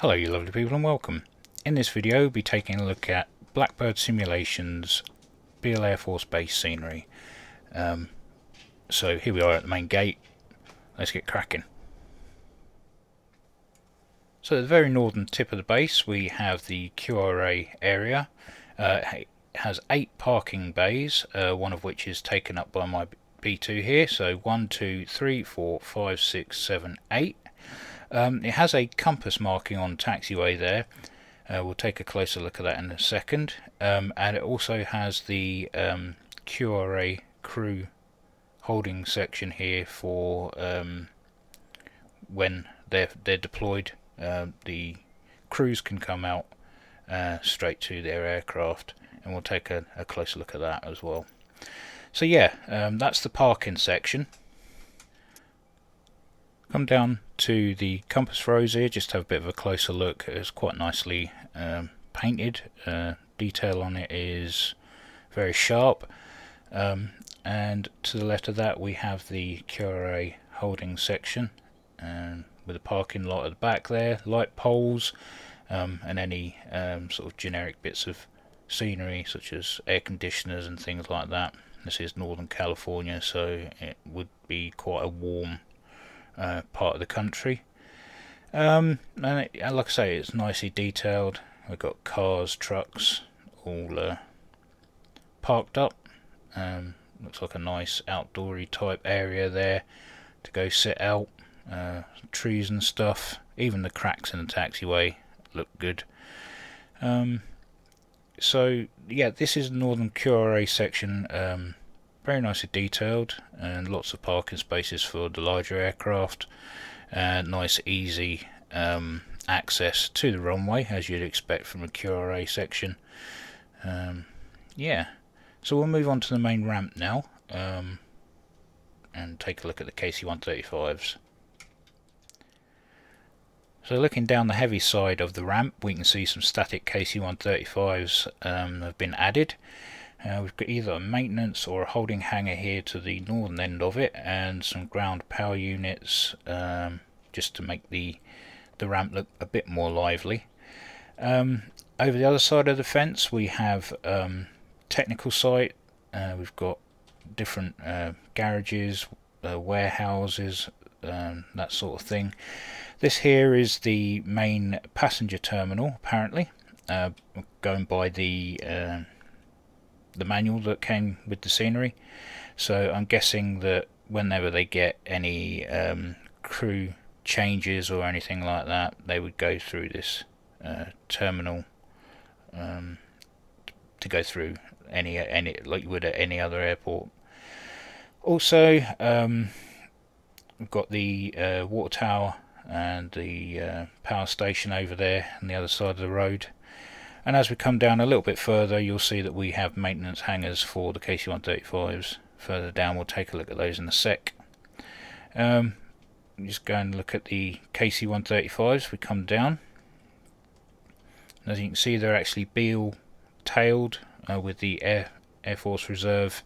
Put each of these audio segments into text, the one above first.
Hello you lovely people and welcome. In this video we'll be taking a look at Blackbird Simulation's Beale Air Force Base scenery. So here we are at the main gate. Let's get cracking. So at the very northern tip of the base we have the QRA area. It has 8 parking bays, one of which is taken up by my B2 here. So 1, 2, 3, 4, 5, 6, 7, 8. It has a compass marking on taxiway there. We'll take a closer look at that in a second. And it also has the QRA crew holding section here for when they're deployed. The crews can come out straight to their aircraft, and we'll take a closer look at that as well. So yeah, that's the parking section. Come down to the compass rose here, just to have a bit of a closer look. It's quite nicely painted. Detail on it is very sharp. And to the left of that we have the QRA holding section, with a parking lot at the back there, light poles, and any sort of generic bits of scenery such as air conditioners and things like that. This is Northern California, so it would be quite a warm part of the country. And like I say, it's nicely detailed. We've got cars, trucks all parked up. Looks like a nice outdoory type area there to go sit out. Trees and stuff. Even the cracks in the taxiway look good. So yeah, this is the Northern QRA section. Very nicely detailed, and lots of parking spaces for the larger aircraft. Nice easy access to the runway, as you'd expect from a QRA section. Yeah, so we'll move on to the main ramp now, and take a look at the KC-135s. So looking down the heavy side of the ramp, we can see some static KC-135s have been added. We've got either a maintenance or a holding hangar here to the northern end of it, and some ground power units, just to make the ramp look a bit more lively. Over the other side of the fence we have technical site. We've got different garages, warehouses, that sort of thing. This here is the main passenger terminal, apparently, going by the manual that came with the scenery. So I'm guessing that whenever they get any crew changes or anything like that, they would go through this terminal to go through any like you would at any other airport. Also, we've got the water tower and the power station over there on the other side of the road. And as we come down a little bit further, you'll see that we have maintenance hangars for the KC-135s. Further down, we'll take a look at those in a sec. Just go and look at the KC-135s. We come down. As you can see, they're actually Beale tailed, with the Air Force Reserve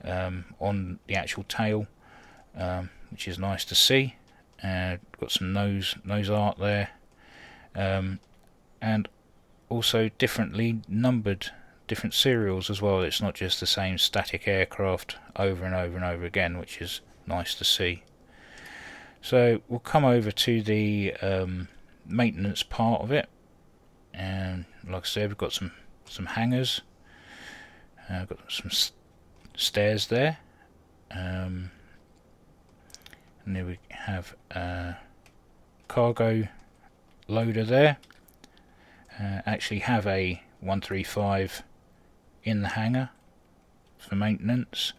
on the actual tail, which is nice to see. Got some nose art there, and also differently numbered, different serials as well. It's not just the same static aircraft over and over and over again, which is nice to see. So we'll come over to the maintenance part of it, and like I said, we've got some hangars. Got some stairs there, and then we have a cargo loader there. Actually have a 135 in the hangar for maintenance,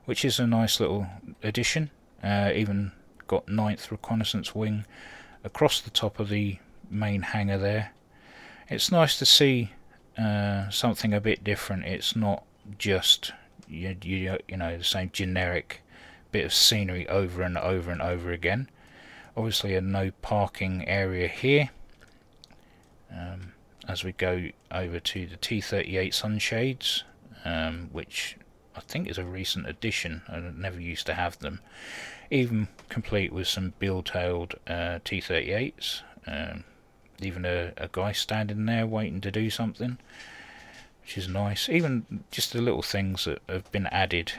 which is a nice little addition. Even got 9th reconnaissance wing across the top of the main hangar there. It's nice to see something a bit different. It's not just you know the same generic bit of scenery over and over and over again. Obviously a no parking area here. As we go over to the T-38 sunshades, which I think is a recent addition. I never used to have them. Even complete with some bill-tailed T-38s. even a guy standing there waiting to do something, which is nice. Even just the little things that have been added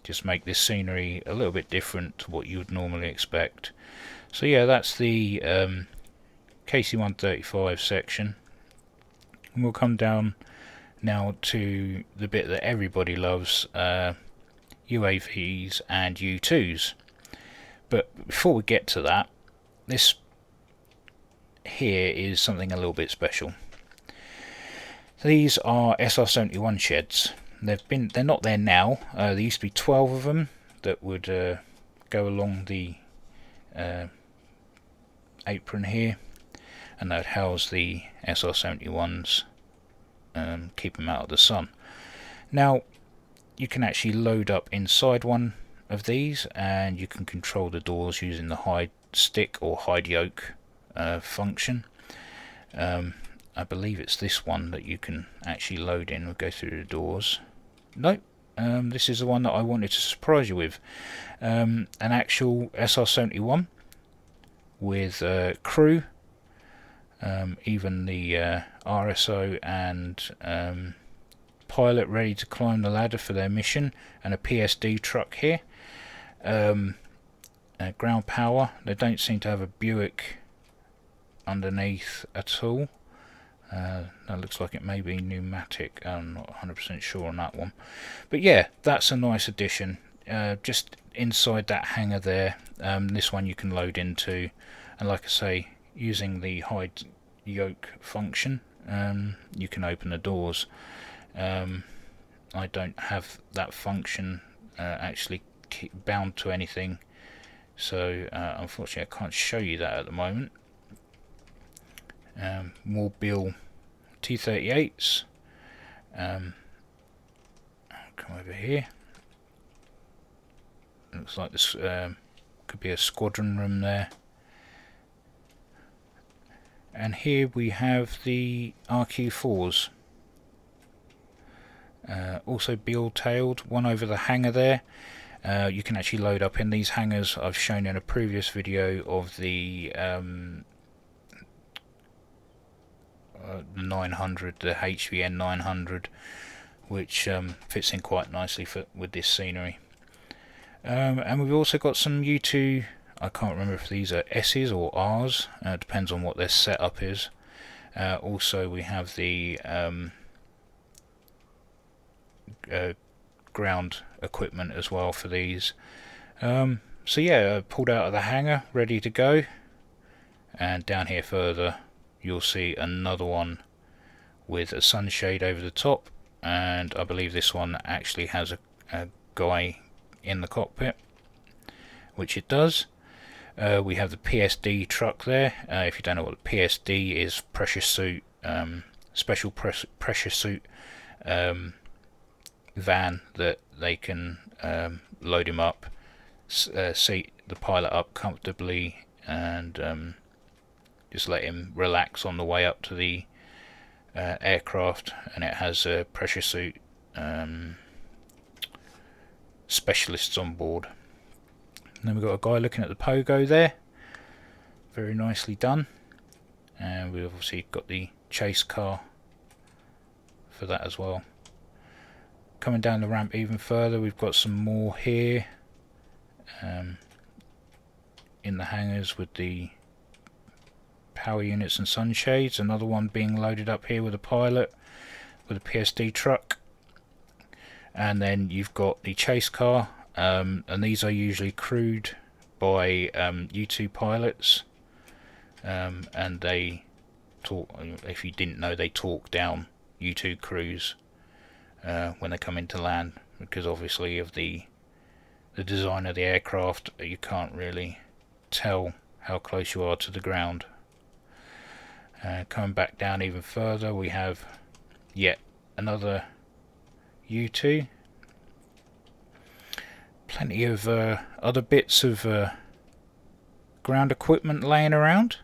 just make this scenery a little bit different to what you would normally expect. So yeah, that's the KC-135 section, and we'll come down now to the bit that everybody loves, UAVs and U2s. But before we get to that, this here is something a little bit special. These are SR-71 sheds. They're not there now. There used to be 12 of them that would go along the apron here, and that would house the SR-71s, keep them out of the sun. Now you can actually load up inside one of these, and you can control the doors using the hide stick or hide yoke function. I believe it's this one that you can actually load in. We'll go through the doors. Nope, this is the one that I wanted to surprise you with. An actual SR-71 with crew, even the RSO and pilot ready to climb the ladder for their mission, and a PSD truck here. Ground power. They don't seem to have a Buick underneath at all. That looks like it may be pneumatic. I'm not 100% sure on that one, but yeah, that's a nice addition. Just inside that hangar there, this one you can load into, and like I say, using the hide yoke function, you can open the doors. I don't have that function actually bound to anything, so unfortunately I can't show you that at the moment. More Beale T-38s. I'll come over here. Looks like this could be a squadron room there. And here we have the RQ4s. Also Beale tailed, one over the hangar there. You can actually load up in these hangars. I've shown in a previous video of the 900, the HVN 900, which fits in quite nicely with this scenery. And we've also got some U2. I can't remember if these are S's or R's. Depends on what their setup is. Also, we have the ground equipment as well for these. So yeah, pulled out of the hangar, ready to go. And down here further, you'll see another one with a sunshade over the top, and I believe this one actually has a guy in the cockpit, which it does. We have the PSD truck there. If you don't know what the PSD is, pressure suit, special pressure suit van that they can load him up, seat the pilot up comfortably, and just let him relax on the way up to the aircraft. And it has a pressure suit specialists on board. And then we've got a guy looking at the pogo there, very nicely done. And we've obviously got the chase car for that as well. Coming down the ramp even further, we've got some more here in the hangars with the power units and sunshades. Another one being loaded up here with a pilot with a PSD truck. And then you've got the chase car, and these are usually crewed by U2 pilots, and they talk, if you didn't know, they talk down U2 crews when they come into land, because obviously of the design of the aircraft, you can't really tell how close you are to the ground. Coming back down even further, we have yet another U2. Plenty of other bits of ground equipment laying around.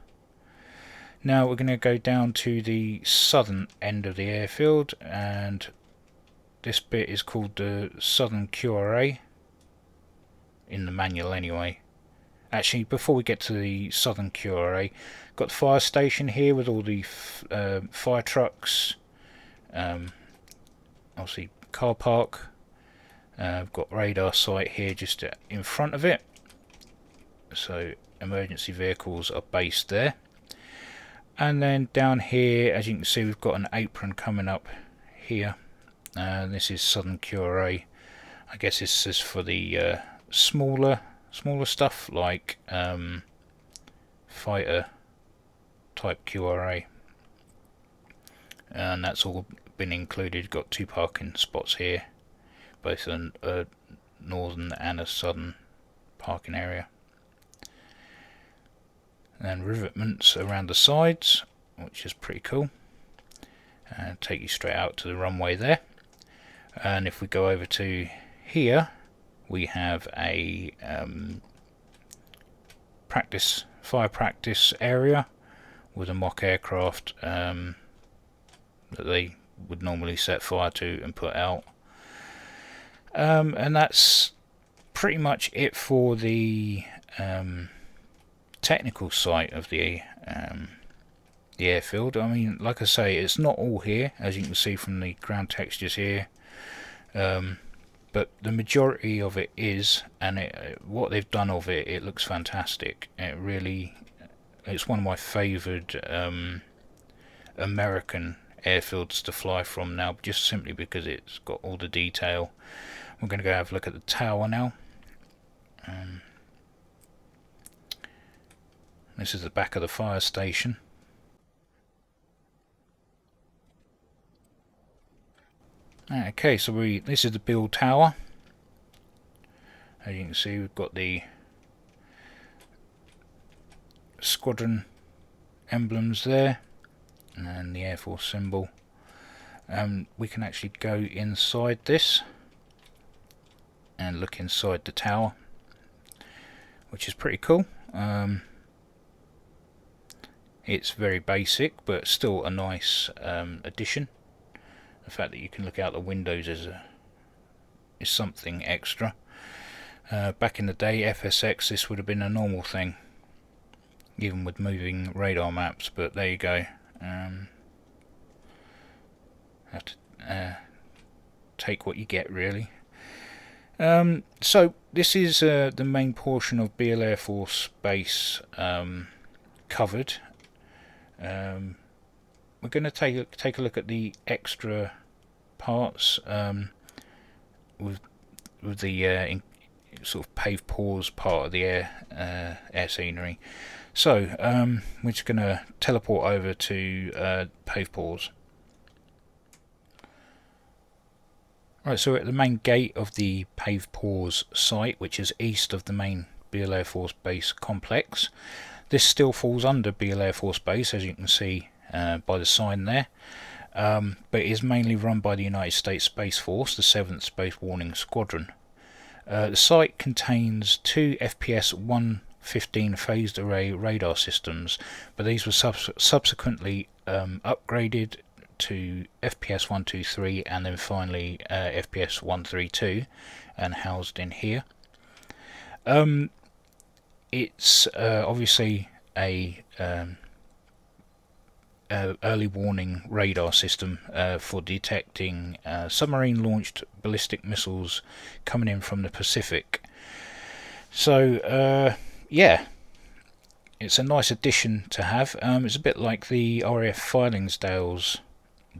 Now we're going to go down to the southern end of the airfield, and this bit is called the Southern QRA, in the manual anyway. actually, before we get to the southern QRA, got the fire station here with all the fire trucks, obviously car park. I've got radar site here just in front of it, so emergency vehicles are based there. And then down here, as you can see, we've got an apron coming up here. This is Southern QRA. I guess this is for the smaller stuff like fighter type QRA, and that's all been included. Got 2 parking spots here, both a northern and a southern parking area, and rivetments around the sides, which is pretty cool, and take you straight out to the runway there. And if we go over to here, we have a fire practice area with a mock aircraft that they would normally set fire to and put out. And that's pretty much it for the technical side of the airfield. I mean, like I say, it's not all here, as you can see from the ground textures here. But the majority of it is, and what they've done of it, it looks fantastic. It's one of my favoured American airfields to fly from now, just simply because it's got all the detail. We're going to go have a look at the tower now. This is the back of the fire station. Okay, so this is the Beale Tower. As you can see, we've got the squadron emblems there and the Air Force symbol. We can actually go inside this and look inside the tower, which is pretty cool. It's very basic, but still a nice addition. The fact that you can look out the windows is something extra. Back in the day, FSX, this would have been a normal thing, even with moving radar maps. But there you go. Have to take what you get, really. So this is the main portion of Beale Air Force Base covered. We're going to take a look at the extra parts with the sort of Pavepause part of the air scenery. So we're just going to teleport over to Pavepause. Right, so we're at the main gate of the Pavepause site, which is east of the main Beale Air Force Base complex. This still falls under Beale Air Force Base, as you can see by the sign there, but it is mainly run by the United States Space Force, the 7th Space Warning Squadron. The site contains 2 FPS 115 phased array radar systems, but these were subsequently upgraded to FPS 123 and then finally FPS 132 and housed in here. It's obviously a early warning radar system for detecting submarine launched ballistic missiles coming in from the Pacific. So yeah, it's a nice addition to have. It's a bit like the RAF Filingsdales,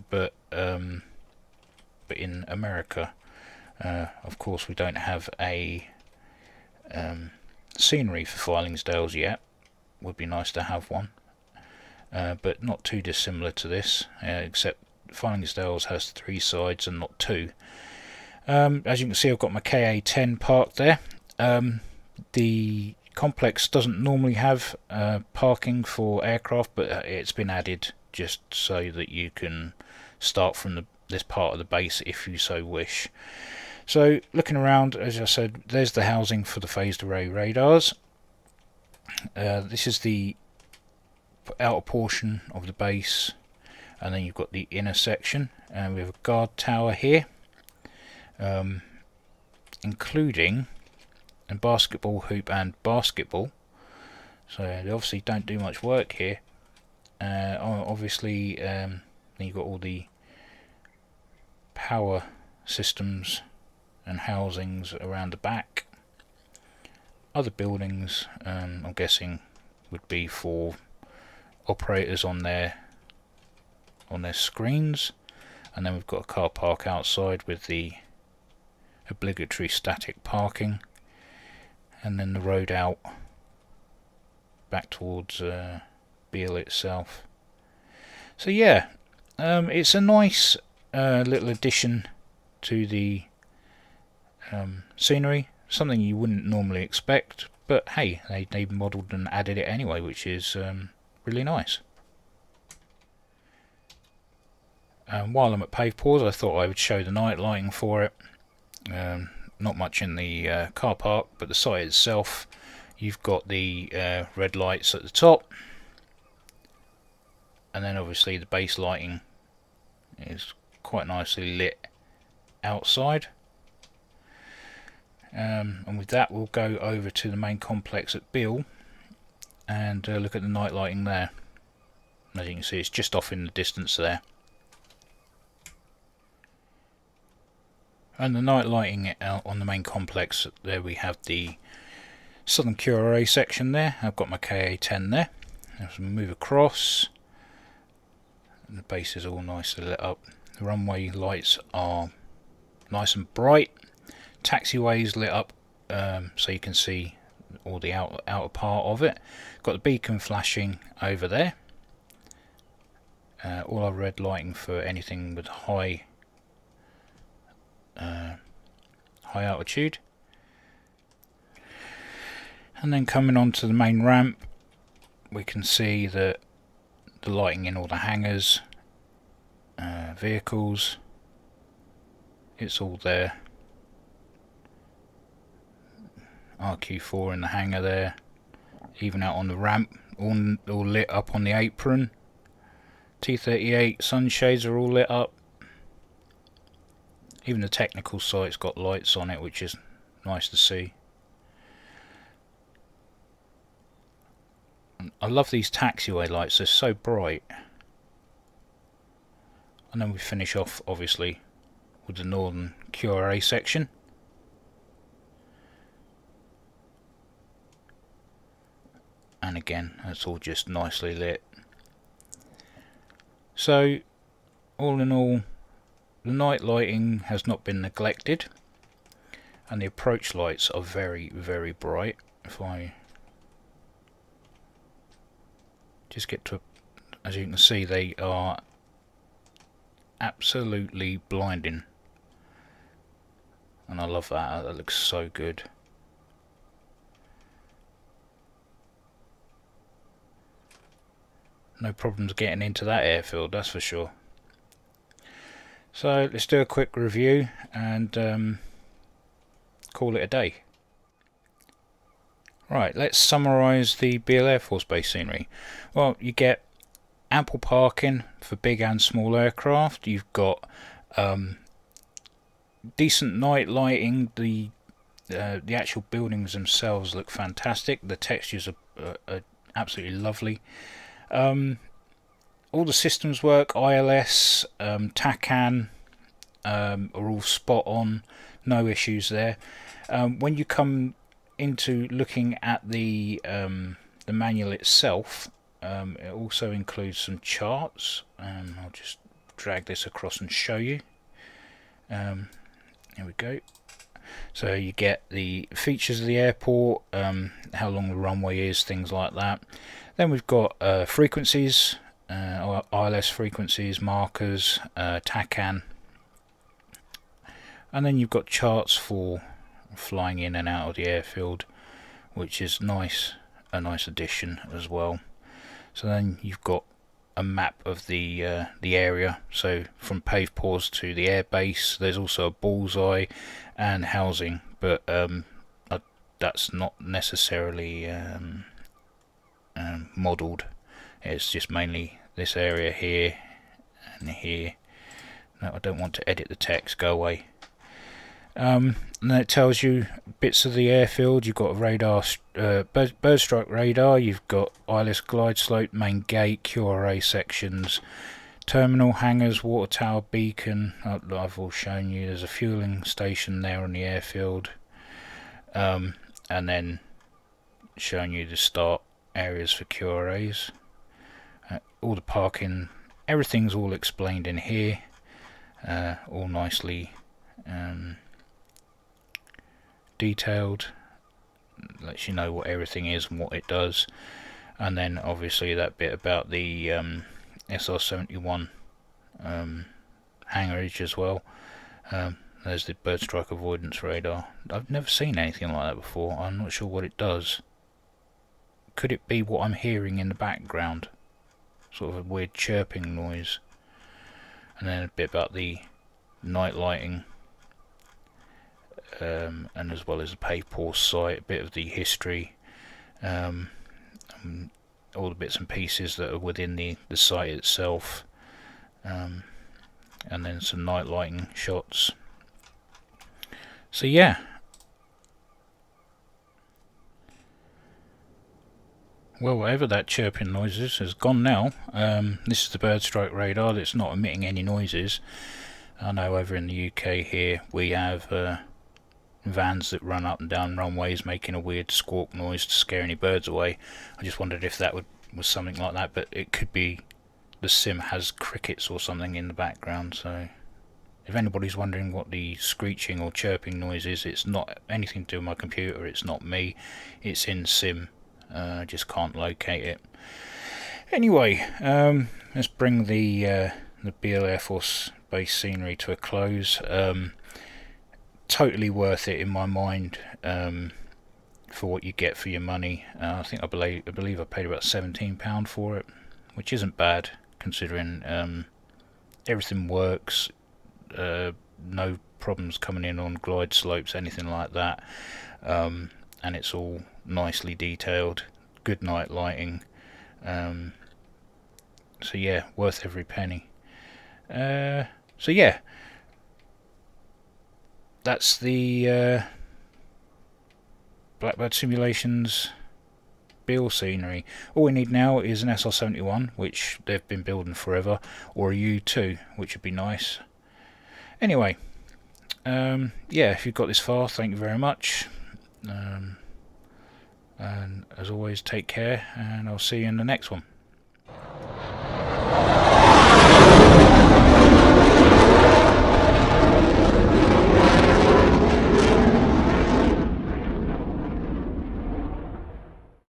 but in America. Of course, we don't have a scenery for Filingsdales yet. Would be nice to have one, but not too dissimilar to this, except Filingsdales has 3 sides and not 2. As you can see, I've got my KA-10 parked there. The complex doesn't normally have parking for aircraft, but it's been added just so that you can start from this part of the base if you so wish. So looking around, as I said, there's the housing for the phased array radars. This is the outer portion of the base, and then you've got the inner section, and we have a guard tower here, including a basketball hoop and basketball So they obviously don't do much work here. Obviously, then you've got all the power systems and housings around the back. Other buildings, I'm guessing, would be for operators on their screens, and then we've got a car park outside with the obligatory static parking, and then the road out back towards Beale itself. So yeah, it's a nice little addition to the scenery, something you wouldn't normally expect, but hey, they modelled and added it anyway, which is really nice. While I'm at Pavepause, I thought I would show the night lighting for it. Not much in the car park, but the site itself, you've got the red lights at the top, and then obviously the base lighting is quite nicely lit outside. And with that, we'll go over to the main complex at Beale and look at the night lighting there. As you can see, it's just off in the distance there. And the night lighting on the main complex, there we have the Southern QRA section there. I've got my KA10 there. As we move across, and the base is all nicely lit up. The runway lights are nice and bright. Taxiways lit up, so you can see all the outer part of it. Got the beacon flashing over there. All our red lighting for anything with high altitude. And then coming onto the main ramp, we can see that the lighting in all the hangars, vehicles, it's all there. RQ4 in the hangar there, even out on the ramp, all lit up on the apron. T38 sunshades are all lit up. Even the technical site's got lights on it, which is nice to see. I love these taxiway lights, they're so bright. And then we finish off obviously with the northern QRA section. And again, that's all just nicely lit. So all in all, the night lighting has not been neglected, and the approach lights are very, very bright. If I just get to, as you can see, they are absolutely blinding, and I love that. That looks so good. No problems getting into that airfield, that's for sure. So let's do a quick review and call it a day. Right, let's summarise the Beale Air Force Base scenery. Well, you get ample parking for big and small aircraft. You've got decent night lighting. The actual buildings themselves look fantastic. The textures are absolutely lovely. All the systems work. ILS, TACAN are all spot on. No issues there. When you come into looking at the manual itself, it also includes some charts. I'll just drag this across and show you. Here we go. So you get the features of the airport, how long the runway is, things like that. Then we've got frequencies, ILS frequencies, markers, TACAN, and then you've got charts for flying in and out of the airfield, which is nice, a nice addition as well. So then you've got a map of the area, so from Pavepause to the airbase. There's also a bullseye and housing, but that's not necessarily modelled. It's just mainly this area here and here. No, I don't want to edit the text, go away. And then it tells you bits of the airfield. You've got a radar, bird strike radar, you've got ILS glide slope, main gate, QRA sections, terminal, hangars, water tower, beacon. I've all shown you. There's a fueling station there on the airfield, and then showing you the start areas for QRAs. All the parking, everything's all explained in here, all nicely detailed. Lets you know what everything is and what it does. And then obviously that bit about the SR-71 hangarage as well. There's the bird strike avoidance radar. I've never seen anything like that before. I'm not sure what it does. Could it be what I'm hearing in the background? Sort of a weird chirping noise. And then a bit about the night lighting, and as well as the Pavepause Site, a bit of the history, all the bits and pieces that are within the site itself, and then some night lighting shots. So yeah. Well, whatever that chirping noise is has gone now. This is the bird strike radar that's not emitting any noises. I know over in the UK here we have vans that run up and down runways making a weird squawk noise to scare any birds away. I just wondered if that was something like that, but it could be the sim has crickets or something in the background. So if anybody's wondering what the screeching or chirping noise is, it's not anything to do with my computer, it's not me, it's in sim. I just can't locate it. Anyway, let's bring the Beale Air Force Base scenery to a close. Totally worth it in my mind, for what you get for your money. I believe I paid about £17 for it, which isn't bad considering everything works. No problems coming in on glide slopes, anything like that, and it's all nicely detailed, good night lighting, so yeah, worth every penny. So yeah, that's the Blackbird Simulations Beale scenery. All we need now is an SR-71, which they've been building forever, or a U2, which would be nice. Anyway, yeah, if you've got this far, thank you very much. And as always, take care, and I'll see you in the next one.